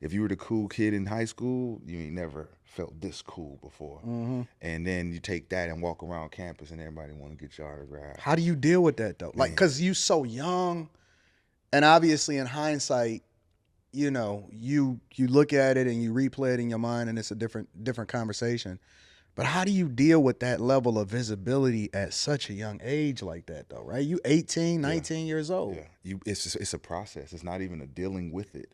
If you were the cool kid in high school, you ain't never felt this cool before. Hmm. And then you take that and walk around campus, and everybody want to get your autograph. How do you deal with that though? Like, Man, cause you so young, and obviously in hindsight, you look at it and you replay it in your mind, and it's a different conversation. But how do you deal with that level of visibility at such a young age like that though, right? You 18, yeah, 19 years old. yeah. It's a process. It's not even a dealing with it.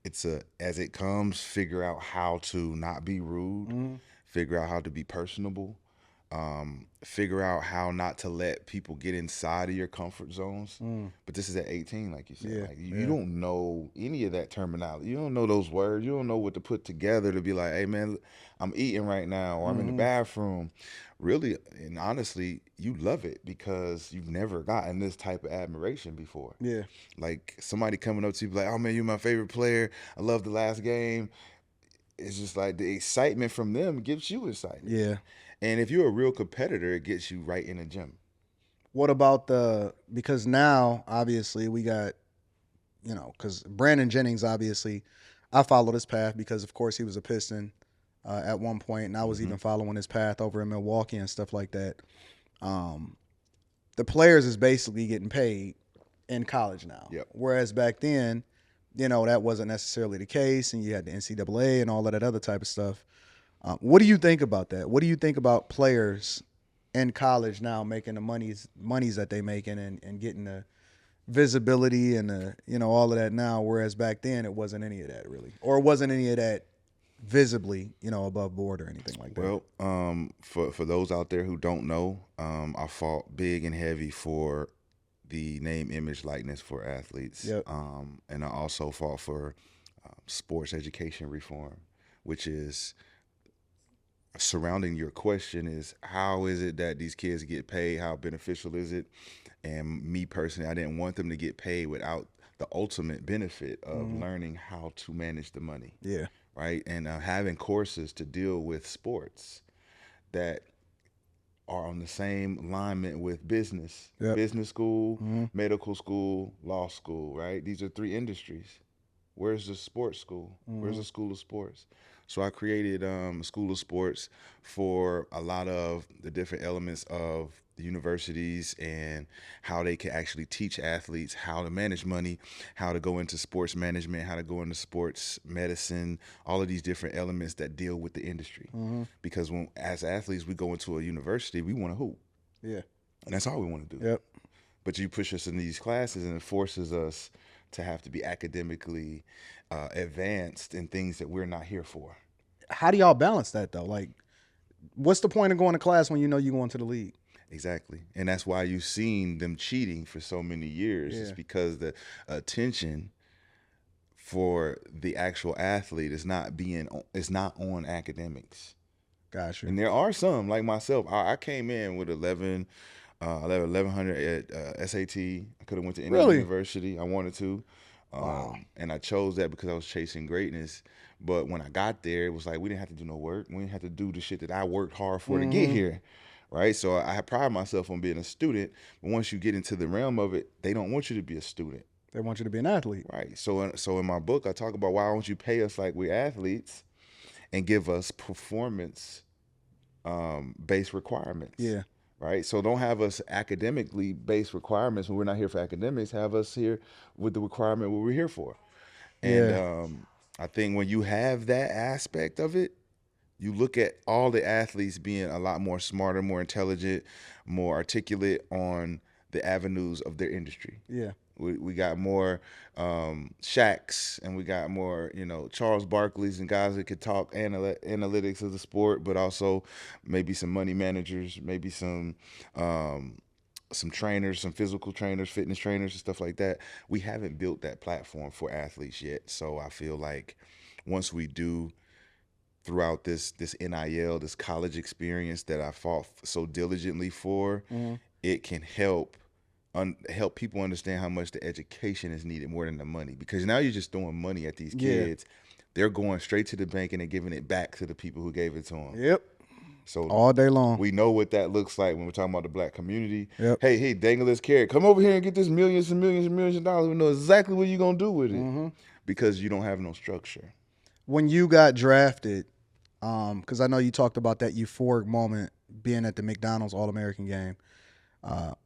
It's a as it comes, figure out how to not be rude, Mm-hmm. figure out how to be personable, figure out how not to let people get inside of your comfort zones. Mm. But this is at 18, like you said. Yeah, Like you yeah. don't know any of that terminology. You don't know those words. You don't know what to put together to be like, hey man, I'm eating right now, or I'm in the Mm-hmm. bathroom. Really and honestly, you love it because you've never gotten this type of admiration before. Yeah, Like somebody coming up to you like, "Oh man, you're my favorite player. I love the last game." It's just like the excitement from them gives you excitement. yeah. And if you're a real competitor, it gets you right in the gym. What about because now obviously we got, because Brandon Jennings, obviously, I followed his path because, of course, he was a Piston at one point, and I was Hmm. even following his path over in Milwaukee and stuff like that. Um, the players is basically getting paid in college now, Yep. whereas back then, that wasn't necessarily the case, and you had the NCAA and all of that other type of stuff. What do you think about that? What do you think about players in college now making the monies that they making and getting the visibility and all of that now, whereas back then it wasn't any of that really, or it wasn't any of that visibly above board or anything like that. Well, for those out there who don't know, I fought big and heavy for the name, image, likeness for athletes, Yep. and I also fought for sports education reform, which is surrounding your question is how is it that these kids get paid? How beneficial is it? And me personally, I didn't want them to get paid without the ultimate benefit of Hmm. learning how to manage the money, Yeah. right? And having courses to deal with sports that are on the same alignment with Yep. business school, Hmm. medical school, law school, right? These are three industries. Where's the sports school? Where's Hmm. the school of sports? So I created a school of sports for a lot of the different elements of the universities and how they can actually teach athletes how to manage money, how to go into sports management, how to go into sports medicine, all of these different elements that deal with the industry. Hmm. Because when as athletes we go into a university, we want to hoop, Yeah. and that's all we want to do. Yep. But you push us in these classes, and it forces us to have to be academically advanced in things that we're not here for. How do y'all balance that though? Like, what's the point of going to class when you know you're going to the league? Exactly. And that's why you've seen them cheating for so many years. It's Yeah. because the attention for the actual athlete is not on academics. Got you. And there are some like myself. I came in with 1100 at SAT. I could have went to any Really? university I wanted to. Wow. And I chose that because I was chasing greatness. But when I got there, it was like we didn't have to do no work. We didn't have to do the shit that I worked hard for to get Hmm. here, right? So I pride myself on being a student. But once you get into the realm of it, they don't want you to be a student, They want you to be an athlete. right? So in my book, I talk about why don't you pay us like we're athletes and give us performance based requirements, Yeah. right? So don't have us academically based requirements when we're not here for academics. Have us here with the requirement what we're here for. And Yeah. I think when you have that aspect of it, you look at all the athletes being a lot more smarter, more intelligent, more articulate on the avenues of their industry. Yeah. We got more Shaqs and we got more, Charles Barkley's and guys that could talk analytics of the sport, but also maybe some money managers, maybe some trainers, some physical trainers, fitness trainers, and stuff like that. We haven't built that platform for athletes yet. So I feel like once we do throughout this NIL, this college experience that I fought so diligently for, Hmm. it can help people understand how much the education is needed more than the money. Because now you're just throwing money at these Yeah. kids. They're going straight to the bank and they're giving it back to the people who gave it to them. Yep. So All day long. we know what that looks like when we're talking about the black community. Yep. Hey, dangle this carrot. Come over here and get this millions and millions and millions of dollars. We know exactly what you're gonna do with it Hmm. because you don't have no structure. When you got drafted, because I know you talked about that euphoric moment being at the McDonald's All American game.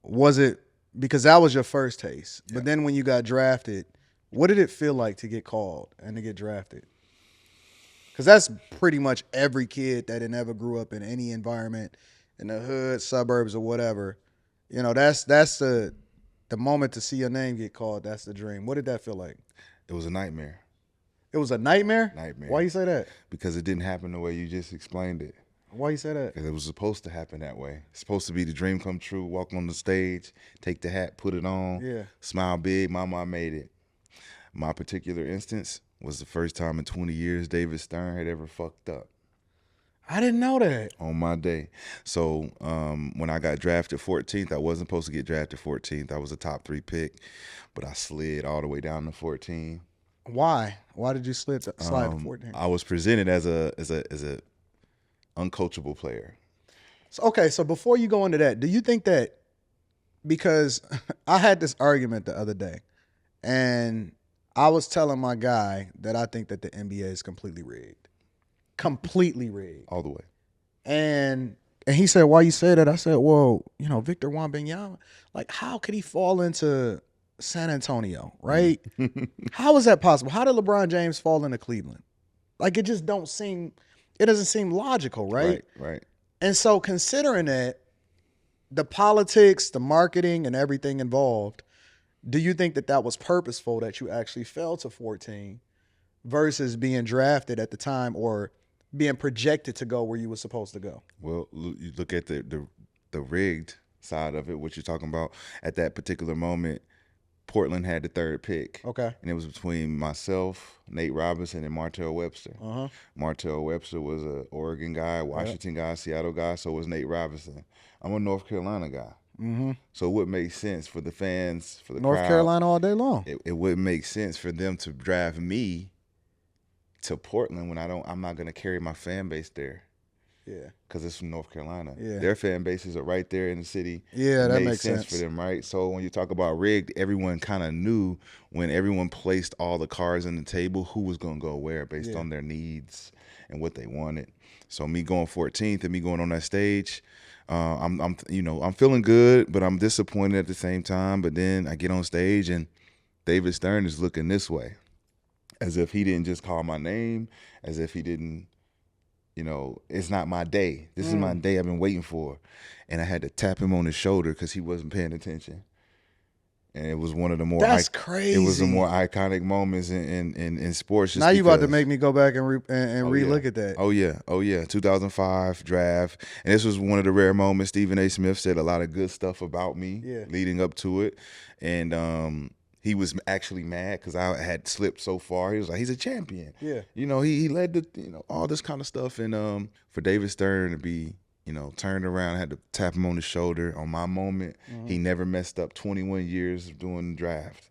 Was it because that was your first taste? Yeah. But then when you got drafted, what did it feel like to get called and to get drafted? Because that's pretty much every kid that never grew up in any environment in the hood, suburbs, or whatever. You know, that's the moment to see your name get called. That's the dream. What did that feel like? It was a nightmare. It was a nightmare. Nightmare. Why you say that? Because it didn't happen the way you just explained it. Why you say that? Because it was supposed to happen that way. It's supposed to be the dream come true. Walk on the stage, take the hat, put it on, Yeah. smile big. Mama, I made it. My particular instance was the first time in 20 years David Stern had ever fucked up I didn't know that. on my day. So when I got drafted 14th, I wasn't supposed to get drafted 14th. I was a top 3 pick, but I slid all the way down to 14. Why? Why did you slide to 14? I was presented as a uncoachable player. So, okay, so before you go into that, do you think that because I had this argument the other day, and I was telling my guy that I think that the NBA is completely rigged, All the way. and he said, "Why you say that?" I said, "Well, you know, Victor Wembanyama, like, how could he fall into San Antonio, right? How is that possible? How did LeBron James fall into Cleveland? Like, it just don't seem, it doesn't seem logical, right?" Right. And so, considering that, the politics, the marketing, and everything involved, do you think that that was purposeful that you actually fell to 14 versus being drafted at the time or being projected to go where you were supposed to go? Well, you look at the rigged side of it, what you're talking about. At that particular moment, Portland had the 3rd pick. Okay. And it was between myself, Nate Robinson, and Martell Webster. Uh-huh. Martell Webster was a Oregon guy, Washington guy, Seattle guy. So was Nate Robinson. I'm a North Carolina guy. Mm-hmm. So it would make sense for the fans, for the North crowd. Carolina all day long. It wouldn't make sense for them to draft me to Portland when I'm not gonna carry my fan base there. Yeah. Because it's from North Carolina. Yeah. Their fan bases are right there in the city. Yeah, It that made makes sense. for them, right? So when you talk about rigged, everyone kind of knew when everyone placed all the cards on the table who was going to go where based Yeah. on their needs and what they wanted. So me going 14th and me going on that stage, I'm feeling good, but I'm disappointed at the same time. But then I get on stage and David Stern is looking this way, as if he didn't just call my name, as if he didn't. It's not my day. This is my day I've been waiting for. And I had to tap him on the shoulder because he wasn't paying attention. And it was one of the more That's crazy. It was the more iconic moments in sports. Just now you about to because- make me go back and relook at that. Oh yeah, 2005 draft, and this was one of the rare moments. Stephen A. Smith said a lot of good stuff about me leading up to it, and he was actually mad because I had slipped so far. He was like, he's a champion. Yeah. He led the all this kind of stuff, and for David Stern to be turned around, I had to tap him on the shoulder on my moment. He never messed up 21 years of doing the draft.